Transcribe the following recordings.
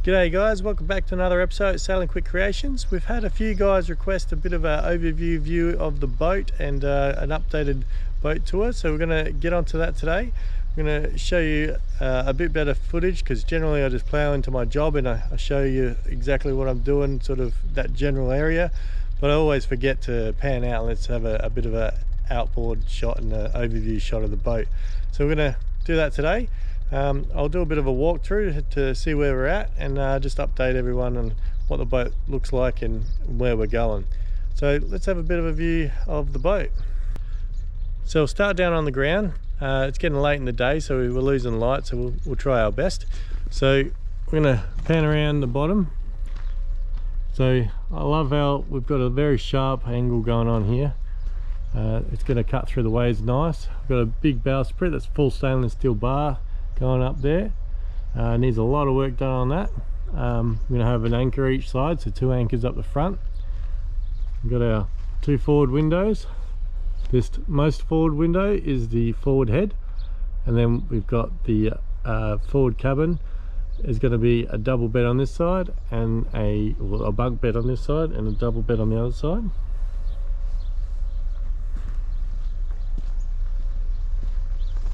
G'day guys, welcome back to another episode of Sailing Quick Creations. We've had a few guys request a bit of an overview view of the boat and an updated boat tour, so we're going to get onto that today. I'm going to show you a bit better footage because generally I just plow into my job and I show you exactly what I'm doing, sort of that general area, but I always forget to pan out and let's have a bit of a outboard shot and an overview shot of the boat. So we're going to do that today. I'll do a bit of a walkthrough to see where we're at and just update everyone on what the boat looks like and where we're going. So let's have a bit of a view of the boat. So we'll start down on the ground. It's getting late in the day, so we're losing light, so we'll try our best. So we're going to pan around the bottom. So I love how we've got a very sharp angle going on here. It's going to cut through the waves nice. I've got a big bowsprit that's full stainless steel bar going up there. Needs a lot of work done on that. We're going to have an anchor each side, so 2 anchors up the front. We've got our 2 forward windows. This most forward window is the forward head, and then we've got the forward cabin. There's going to be a double bed on this side and a bunk bed on this side and a double bed on the other side.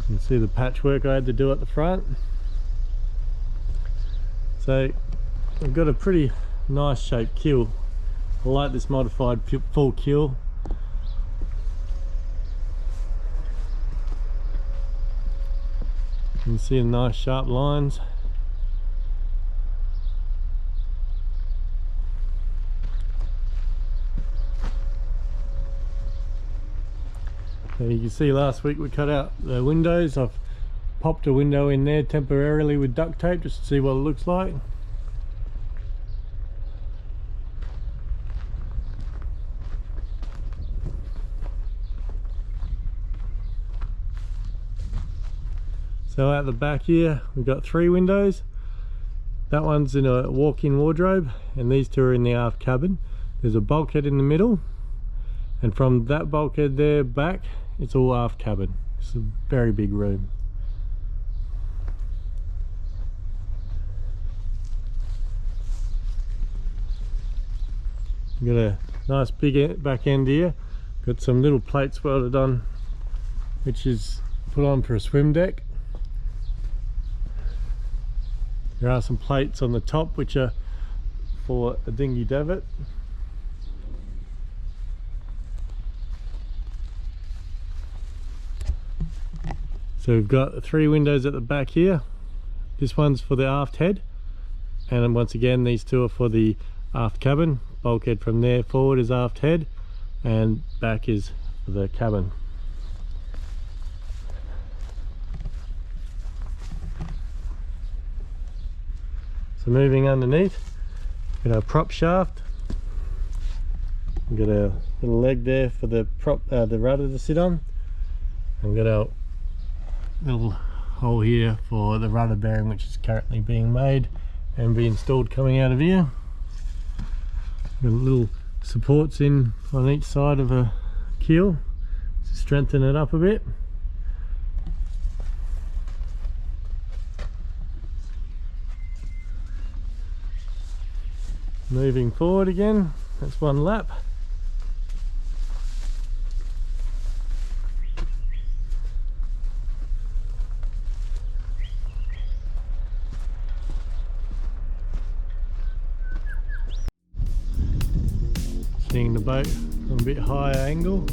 You can see the patchwork I had to do at the front. So we've got a pretty nice shaped keel. I like this modified full keel. You can see the nice sharp lines. So you can see last week we cut out the windows. I've popped a window in there temporarily with duct tape just to see what it looks like. So out the back here we've got 3 windows. That one's in a walk-in wardrobe and these 2 are in the aft cabin. There's a bulkhead in the middle, and from that bulkhead there back it's all aft cabin. It's a very big room. We've got a nice big back end here. Got some little plates welded on, which is put on for a swim deck. There are some plates on the top which are for a dinghy davit. So we've got 3 windows at the back here. This one's for the aft head, and then once again these 2 are for the aft cabin. Bulkhead from there forward is aft head and back is for the cabin. So moving underneath, we've got our prop shaft. We've got our little leg there for the prop, the rudder to sit on. And we've got our little hole here for the rudder bearing, which is currently being made and be installed coming out of here. Got little supports in on each side of a keel to strengthen it up a bit. Moving forward again, that's 1 lap. Seeing the boat from a bit higher angle.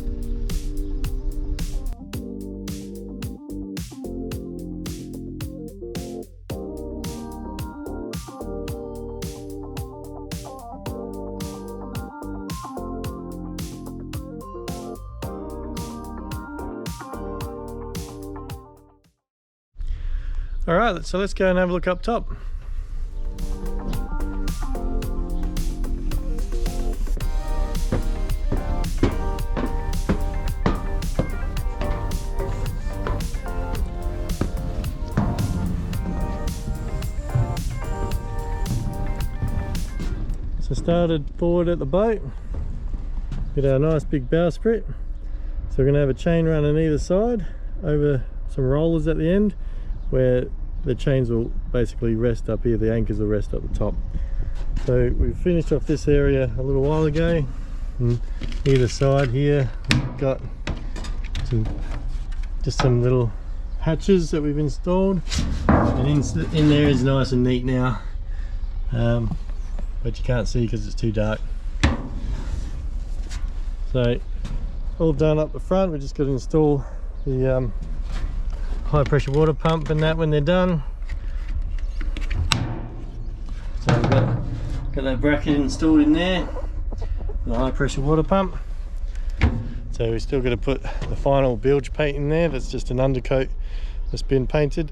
Alright, so let's go and have a look up top. So started forward at the boat, got our nice big bowsprit. So we're going to have a chain run on either side over some rollers at the end, where the chains will basically rest up here, the anchors will rest at the top. So we finished off this area a little while ago, and either side here we've got just some little hatches that we've installed, and in there is nice and neat now, but you can't see because it's too dark. So all done up the front, we just got to install the high pressure water pump and that when they're done. So we've got that bracket installed in there, the high pressure water pump. So we still got to put the final bilge paint in there. That's just an undercoat that's been painted.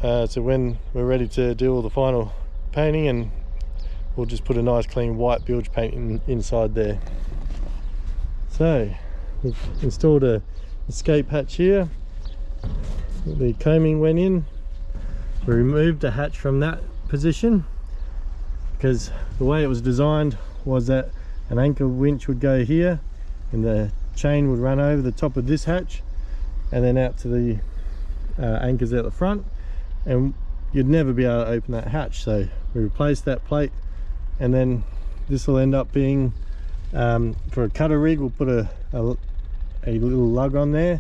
So when we're ready to do all the final painting, and we'll just put a nice clean white bilge paint inside there. So we've installed a escape hatch here. The coaming went in. We removed the hatch from that position because the way it was designed was that an anchor winch would go here and the chain would run over the top of this hatch and then out to the anchors out the front, and you'd never be able to open that hatch. So we replaced that plate, and then this will end up being for a cutter rig. We'll put a little lug on there,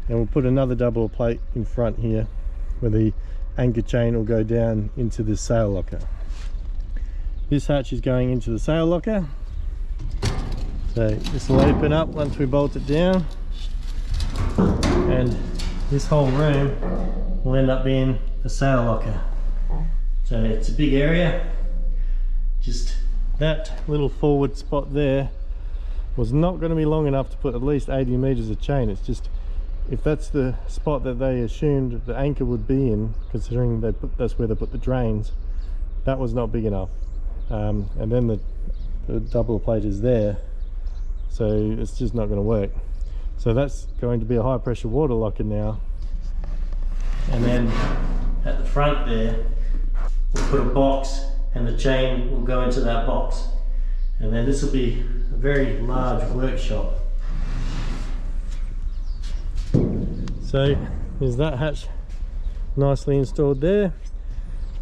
and we'll put another double plate in front here where the anchor chain will go down into the sail locker. This hatch is going into the sail locker, so this will open up once we bolt it down, and this whole room will end up being a sail locker. So it's a big area. Just that little forward spot there was not going to be long enough to put at least 80 meters of chain. It's just, if that's the spot that they assumed the anchor would be in, considering that's where they put the drains, that was not big enough. And then the double plate is there, so it's just not going to work. So that's going to be a high pressure water locker now. And then at the front there, we'll put a box, and the chain will go into that box. And then this will be a very large workshop. So there's that hatch nicely installed there.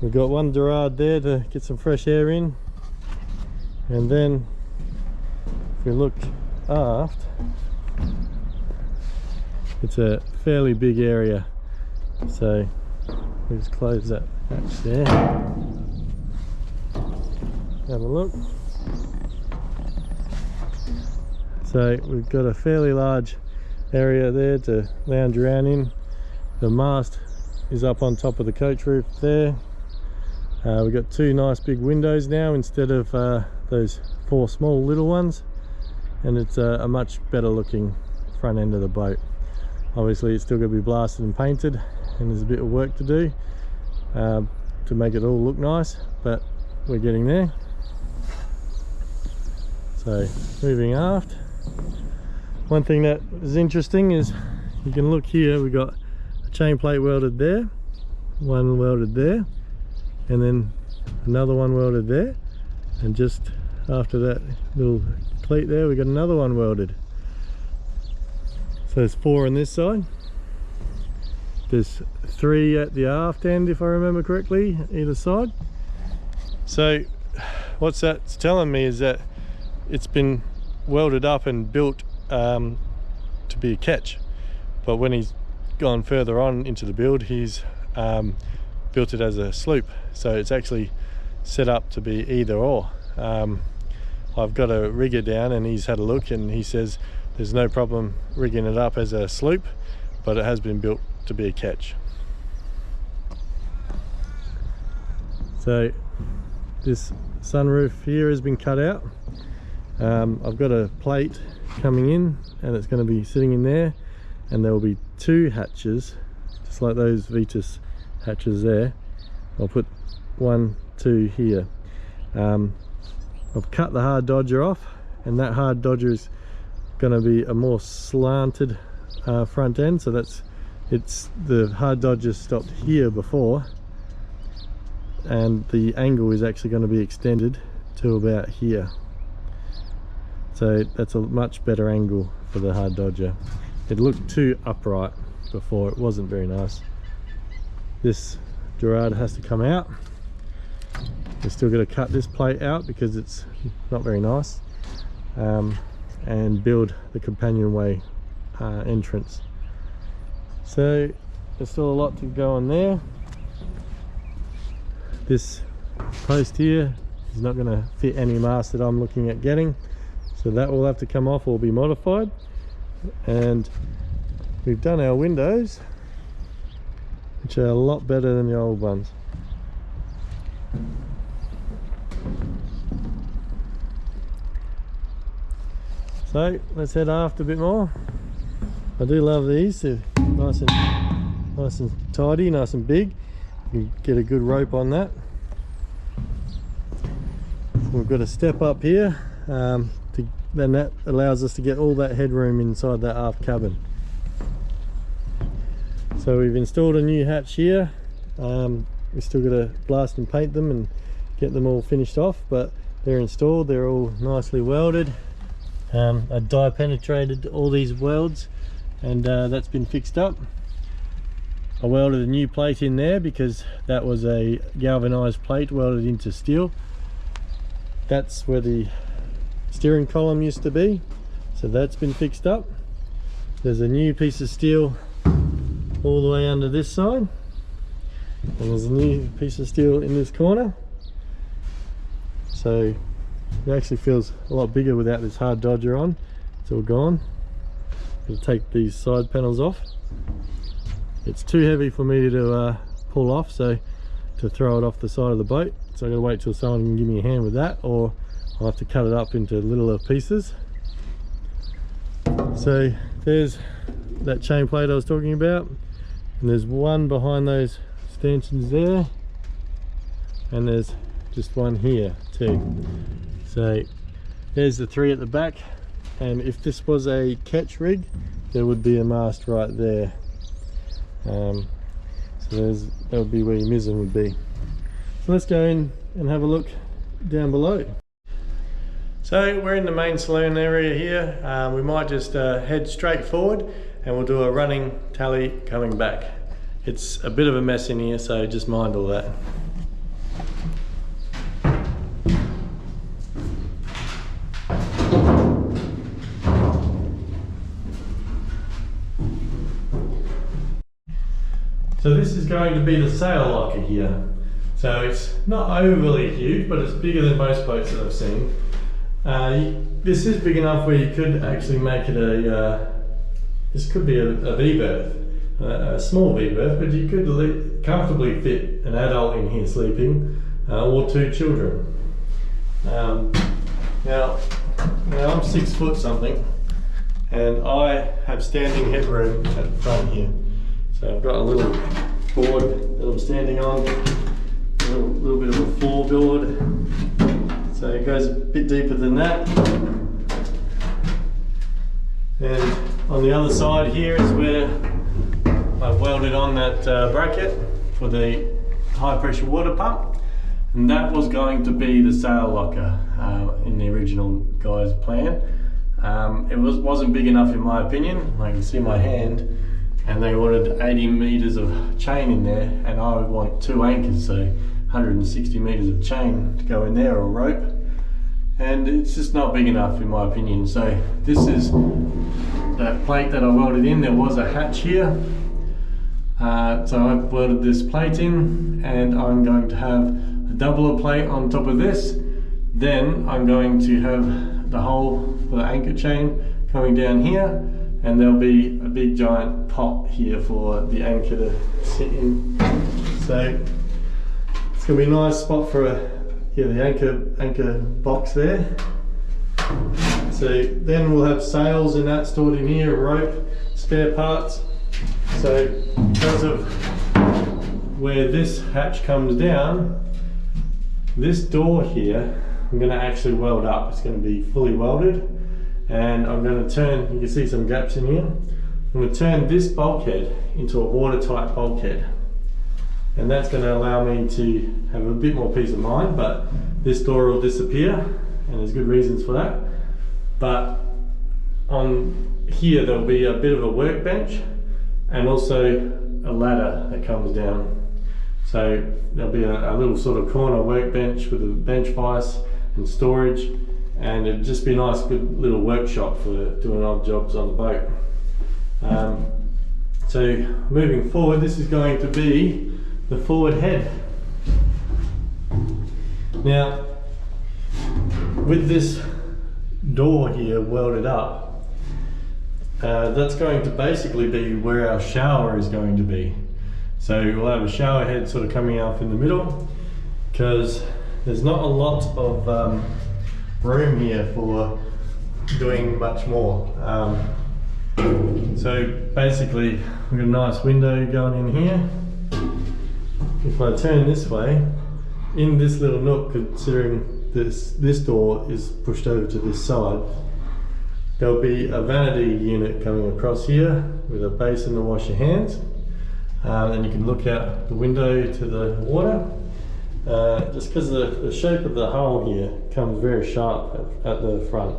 We've got one dorade there to get some fresh air in. And then if we look aft, it's a fairly big area. So we'll just close that hatch there. Have a look. So we've got a fairly large area there to lounge around in. The mast is up on top of the coach roof there. We've got two nice big windows now instead of those four small little ones, and it's a much better looking front end of the boat. Obviously it's still going to be blasted and painted, and there's a bit of work to do to make it all look nice, but we're getting there. So moving aft, one thing that is interesting is you can look here, we've got a chain plate welded there, one welded there, and then another one welded there, and just after that little cleat there we got another one welded. So there's four on this side. There's three at the aft end if I remember correctly, either side. So what's that's telling me is that it's been welded up and built to be a ketch, but when he's gone further on into the build, he's built it as a sloop. So it's actually set up to be either or. I've got a rigger down and he's had a look, and he says there's no problem rigging it up as a sloop, but it has been built to be a ketch. So this sunroof here has been cut out. I've got a plate coming in and it's going to be sitting in there, and there will be two hatches just like those Vitus hatches there. I'll put 1, 2 here. I've cut the hard dodger off, and that hard dodger is going to be a more slanted front end, so it's the hard dodger stopped here before, and the angle is actually going to be extended to about here. So that's a much better angle for the hard dodger. It looked too upright before, it wasn't very nice. This Gerard has to come out. We're still going to cut this plate out because it's not very nice, and build the companionway entrance. So there's still a lot to go on there. This post here is not going to fit any mast that I'm looking at getting, so that will have to come off or be modified. And we've done our windows, which are a lot better than the old ones. So let's head aft a bit more. I do love these. They're nice and tidy, nice and big. You can get a good rope on that. We've got a step up here, then that allows us to get all that headroom inside that aft cabin. So we've installed a new hatch here. We've still got to blast and paint them and get them all finished off, but they're installed. They're all nicely welded. I die penetrated all these welds, and that's been fixed up. I welded a new plate in there because that was a galvanized plate welded into steel. That's where the steering column used to be, so that's been fixed up. There's a new piece of steel all the way under this side, and there's a new piece of steel in this corner, so it actually feels a lot bigger without this hard dodger on. It's all gone. I'll take these side panels off. It's too heavy for me to pull off, so to throw it off the side of the boat, so I've got to wait till someone can give me a hand with that, or I'll have to cut it up into littler pieces. So there's that chain plate I was talking about, and there's one behind those stanchions there, and there's just one here too. So there's the three at the back, and if this was a ketch rig, there would be a mast right there. So that would be where your mizzen would be. So let's go in and have a look down below. So we're in the main saloon area here. We might just head straight forward and we'll do a running tally coming back. It's a bit of a mess in here, so just mind all that. So this is going to be the sail locker here. So it's not overly huge, but it's bigger than most boats that I've seen. This is big enough where you could actually make it a, this could be a V-berth, a small V-berth, but you could comfortably fit an adult in here sleeping, or two children. Now I'm 6 foot something, and I have standing headroom at the front here. So I've got a little board that I'm standing on, a little bit of a floorboard. So it goes a bit deeper than that. And on the other side here is where I've welded on that bracket for the high pressure water pump. And that was going to be the sail locker in the original guy's plan. It wasn't big enough in my opinion. I can see my hand. And they wanted 80 meters of chain in there, and I would want 2 anchors, so 160 meters of chain to go in there, or rope. And it's just not big enough in my opinion. So this is that plate that I welded in. There was a hatch here. So I've welded this plate in, and I'm going to have a doubler plate on top of this. Then I'm going to have the hole for the anchor chain coming down here. And there'll be a big giant pot here for the anchor to sit in. So it's going to be a nice spot for the anchor box there. So then we'll have sails and that stored in here, rope, spare parts. So because of where this hatch comes down, this door here I'm going to actually weld up. It's going to be fully welded. And I'm going to turn, you can see some gaps in here. I'm going to turn this bulkhead into a watertight bulkhead. And that's going to allow me to have a bit more peace of mind, but this door will disappear, and there's good reasons for that. But on here there'll be a bit of a workbench and also a ladder that comes down. So there'll be a little sort of corner workbench with a bench vise and storage, and it'd just be a nice good little workshop for doing odd jobs on the boat. So moving forward, this is going to be the forward head. Now, with this door here welded up, that's going to basically be where our shower is going to be. So we'll have a shower head sort of coming out in the middle, because there's not a lot of room here for doing much more. So basically we've got a nice window going in here. If I turn this way, in this little nook, considering this door is pushed over to this side, there'll be a vanity unit coming across here with a basin to wash your hands, and you can look out the window to the water. Just because the shape of the hull here comes very sharp at the front,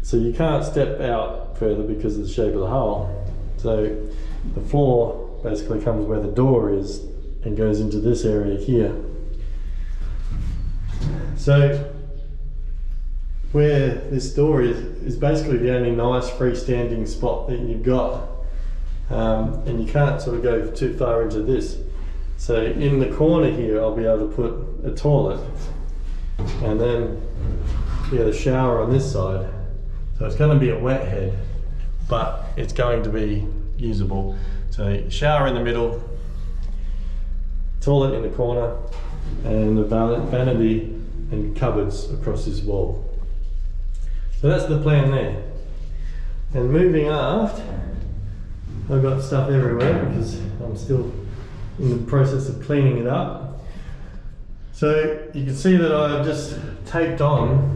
so you can't step out further because of the shape of the hull. So the floor basically comes where the door is and goes into this area here. So where this door is basically the only nice freestanding spot that you've got, and you can't sort of go too far into this. So in the corner here, I'll be able to put a toilet, and then the shower on this side. So it's going to be a wet head, but it's going to be usable. So shower in the middle, toilet in the corner, and the vanity and cupboards across this wall. So that's the plan there. And moving aft, I've got stuff everywhere because I'm still in the process of cleaning it up. So you can see that I've just taped on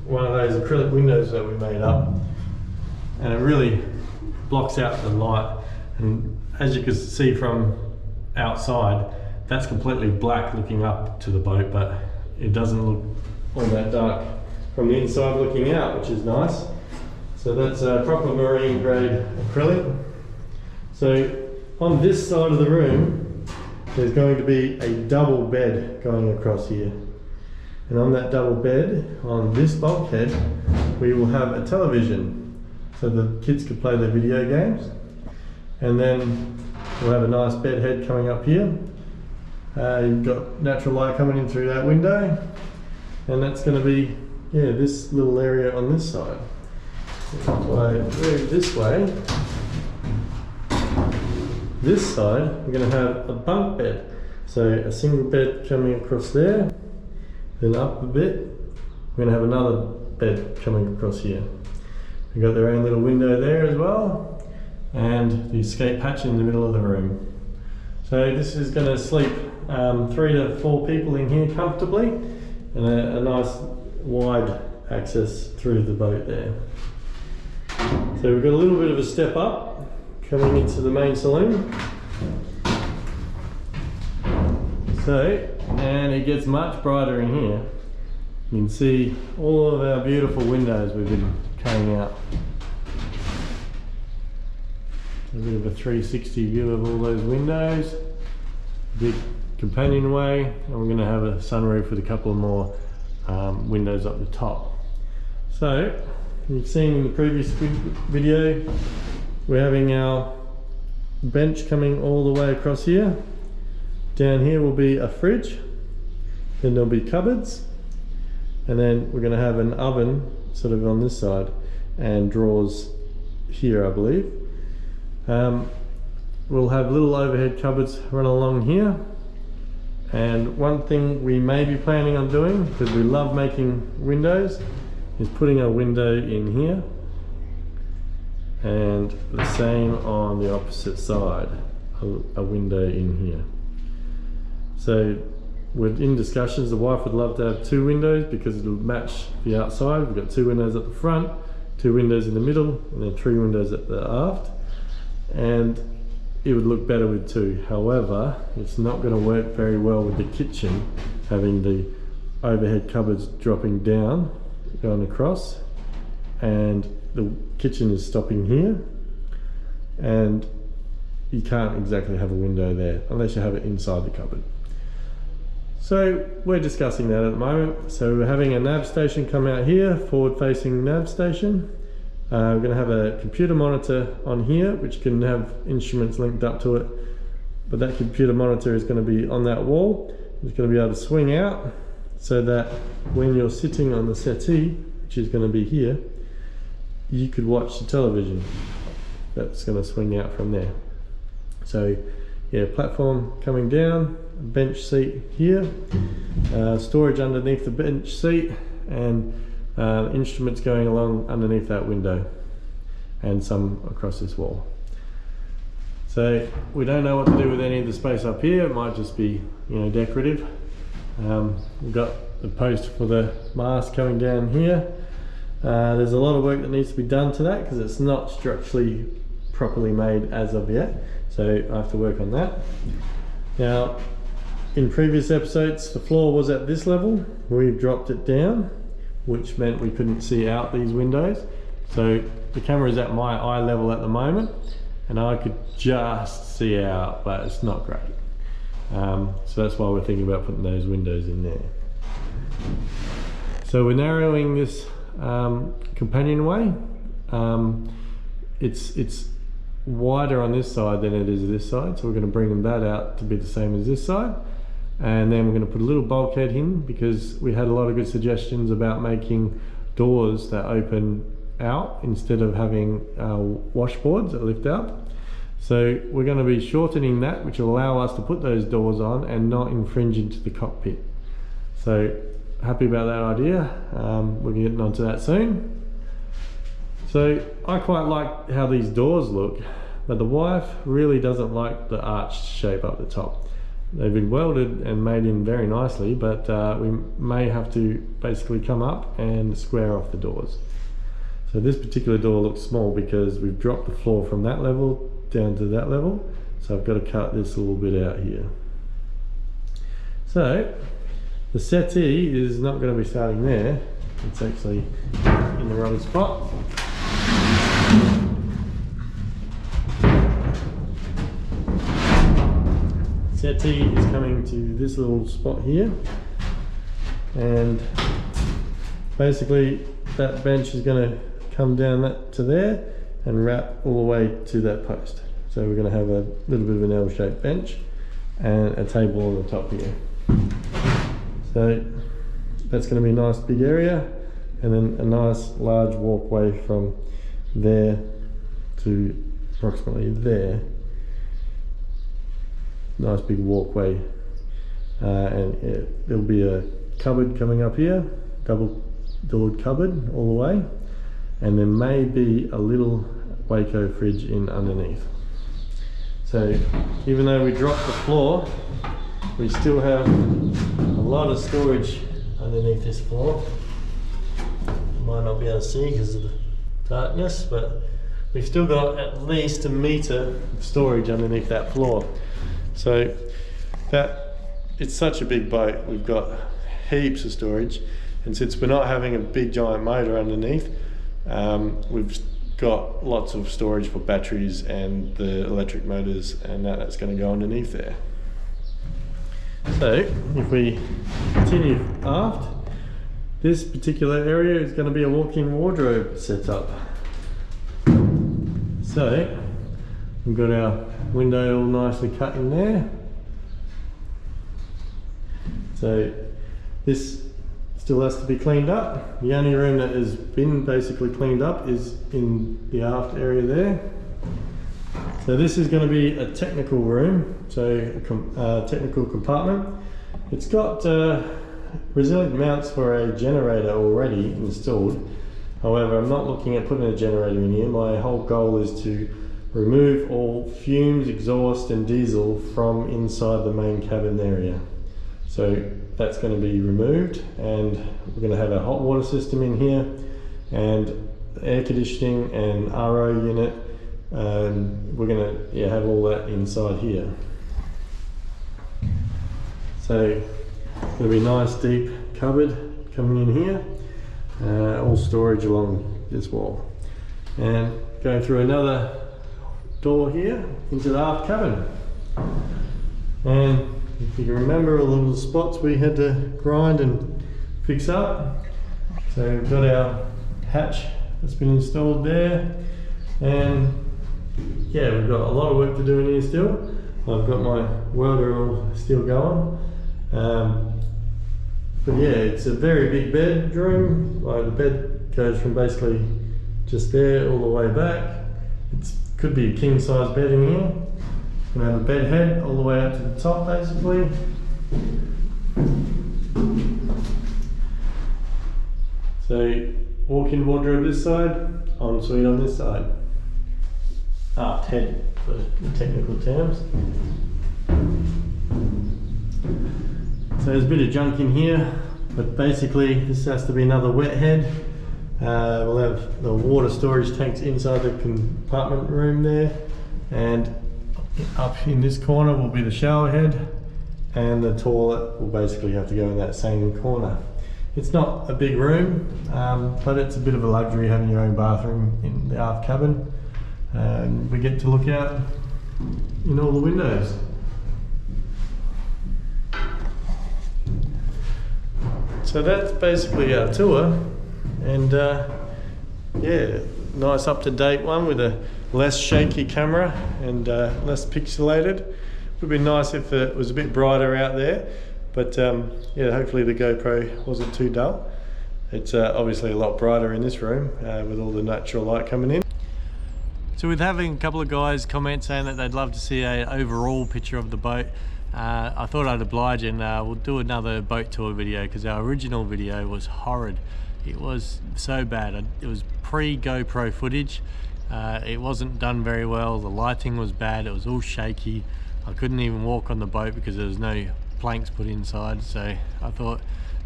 one of those acrylic windows that we made up, and it really blocks out the light. And as you can see from outside, that's completely black looking up to the boat, but it doesn't look all that dark from the inside looking out, which is nice. So that's a proper marine grade acrylic. So on this side of the room, there's going to be a double bed going across here. And on that double bed, on this bulkhead, we will have a television so the kids can play their video games. And then we'll have a nice bed head coming up here. You've got natural light coming in through that window, and that's going to be this little area on this side. If I move this way, this side we're going to have a bunk bed. So a single bed coming across there, then up a bit we're going to have another bed coming across here. We've got their own little window there as well, and the escape hatch in the middle of the room. So this is going to sleep 3 to 4 people in here comfortably, and a nice wide access through the boat there. So we've got a little bit of a step up coming into the main saloon. So, and it gets much brighter in here. You can see all of our beautiful windows we've been cutting out. A bit of a 360 view of all those windows. Big companionway, and we're going to have a sunroof with a couple of more windows up the top. So you've seen in the previous video, we're having our bench coming all the way across here. Down here will be a fridge, then there'll be cupboards, and then we're going to have an oven sort of on this side and drawers here, I believe. We'll have little overhead cupboards run along here, and one thing we may be planning on doing, because we love making windows, is putting a window in here, and the same on the opposite side, a window in here. So we're in discussions. The wife would love to have 2 windows because it'll match the outside. We've got 2 windows at the front, 2 windows in the middle, and then 3 windows at the aft, and it would look better with 2. However, it's not going to work very well with the kitchen, having the overhead cupboards dropping down, going across, and the kitchen is stopping here, and you can't exactly have a window there unless you have it inside the cupboard. So we're discussing that at the moment. So we're having a nav station come out here, forward facing nav station. We're going to have a computer monitor on here which can have instruments linked up to it, but that computer monitor is going to be on that wall. It's going to be able to swing out so that when you're sitting on the settee, which is going to be here, you could watch the television. That's going to swing out from there. So yeah, platform coming down, a bench seat here, storage underneath the bench seat, and instruments going along underneath that window, and some across this wall. So we don't know what to do with any of the space up here. It might just be, you know, decorative. We've got the post for the mast coming down here. There's a lot of work that needs to be done to that because it's not structurally properly made as of yet, so I have to work on that. Now, in previous episodes the floor was at this level. We've dropped it down, which meant we couldn't see out these windows. So the camera is at my eye level at the moment and I could just see out, but it's not great. So that's why we're thinking about putting those windows in there. So we're narrowing this companionway. It's wider on this side than it is this side, so we're going to bring that out to be the same as this side, and then we're going to put a little bulkhead in because we had a lot of good suggestions about making doors that open out instead of having washboards that lift up. So we're going to be shortening that, which will allow us to put those doors on and not infringe into the cockpit. So happy about that idea. We're getting onto that soon. So I quite like how these doors look, but the wife really doesn't like the arched shape up the top. They've been welded and made in very nicely, but we may have to basically come up and square off the doors. So this particular door looks small because we've dropped the floor from that level down to that level, so I've got to cut this a little bit out here. So the settee is not going to be starting there, it's actually in the wrong spot. Settee is coming to this little spot here, and basically that bench is going to come down that to there and wrap all the way to that post. So we're going to have a little bit of an L-shaped bench and a table on the top here. So that's going to be a nice big area, and then a nice large walkway from there to approximately there. Nice big walkway, and there'll be a cupboard coming up here, double doored cupboard all the way, and there may be a little Waco fridge in underneath. So even though we dropped the floor, we still have a lot of storage underneath this floor. You might not be able to see because of the darkness, but we've still got at least a metre of storage underneath that floor. So that, it's such a big boat, we've got heaps of storage, and since we're not having a big giant motor underneath, we've got lots of storage for batteries and the electric motors, and that's going to go underneath there. So if we continue aft, this particular area is going to be a walk-in wardrobe setup. So we've got our window all nicely cut in there. So this still has to be cleaned up. The only room that has been basically cleaned up is in the aft area there. So this is going to be a technical room, so a technical compartment. It's got resilient mounts for a generator already installed. However, I'm not looking at putting a generator in here. My whole goal is to remove all fumes, exhaust and diesel from inside the main cabin area. So that's going to be removed, and we're going to have a hot water system in here and air conditioning and RO unit. We're going to have all that inside here. So it's going to be a nice deep cupboard coming in here, all storage along this wall. And going through another door here into the aft cabin. And if you can remember all the little spots we had to grind and fix up. So we've got our hatch that's been installed there, and yeah, we've got a lot of work to do in here still. I've got my welder all still going. But yeah, it's a very big bedroom. Like the bed goes from basically just there all the way back. It could be a king size bed in here. We have a bed head all the way up to the top basically. So walk-in wardrobe this side, ensuite on this side. Aft head for the technical terms. So there's a bit of junk in here, but basically this has to be another wet head. We'll have the water storage tanks inside the compartment room there, and up in this corner will be the shower head, and the toilet will basically have to go in that same corner. It's not a big room, but it's a bit of a luxury having your own bathroom in the aft cabin, and we get to look out in all the windows. So that's basically our tour, and yeah, nice up-to-date one with a less shaky camera and less pixelated. Would be nice if it was a bit brighter out there, but yeah, hopefully the GoPro wasn't too dull. It's obviously a lot brighter in this room with all the natural light coming in. So with having a couple of guys comment saying that they'd love to see an overall picture of the boat, I thought I'd oblige, and we'll do another boat tour video, because our original video was horrid. It was so bad. It was pre-GoPro footage. It wasn't done very well. The lighting was bad. It was all shaky. I couldn't even walk on the boat because there was no planks put inside. So I thought,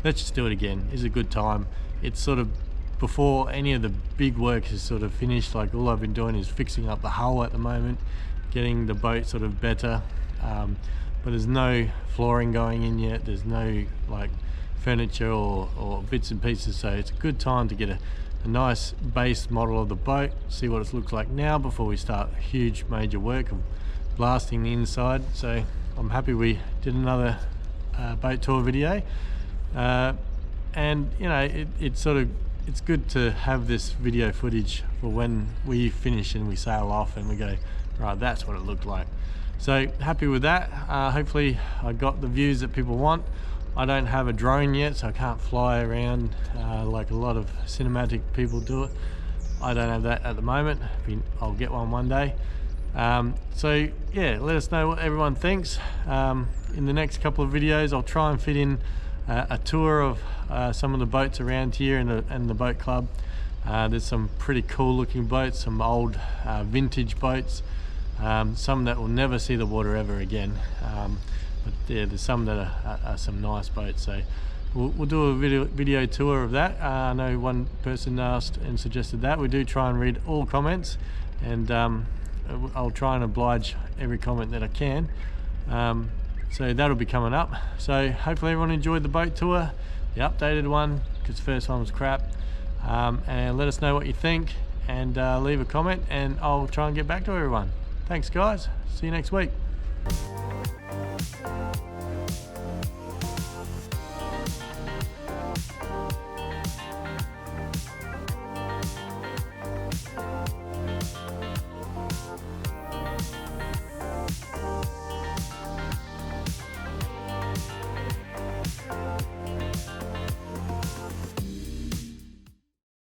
let's just do it again. It's a good time. It's sort of before any of the big work is sort of finished. Like, all I've been doing is fixing up the hull at the moment, getting the boat sort of better. But there's no flooring going in yet. There's no like furniture or bits and pieces. So it's a good time to get a nice base model of the boat, see what it looks like now before we start huge major work of blasting the inside. So I'm happy we did another boat tour video, and you know, it's good to have this video footage for when we finish and we sail off and we go, right, that's what it looked like. So happy with that. Hopefully I got the views that people want. I don't have a drone yet, so I can't fly around like a lot of cinematic people do it. I don't have that at the moment. I'll get one day. So yeah, let us know what everyone thinks. In the next couple of videos, I'll try and fit in a tour of some of the boats around here and the boat club. There's some pretty cool looking boats, some old vintage boats, some that will never see the water ever again. But yeah, there's some that are some nice boats, so we'll do a video tour of that. I know one person asked and suggested that. We do try and read all comments, and I'll try and oblige every comment that I can. So that'll be coming up. So hopefully everyone enjoyed the boat tour, the updated one, because the first one was crap. And let us know what you think, and leave a comment, and I'll try and get back to everyone. Thanks guys, see you next week.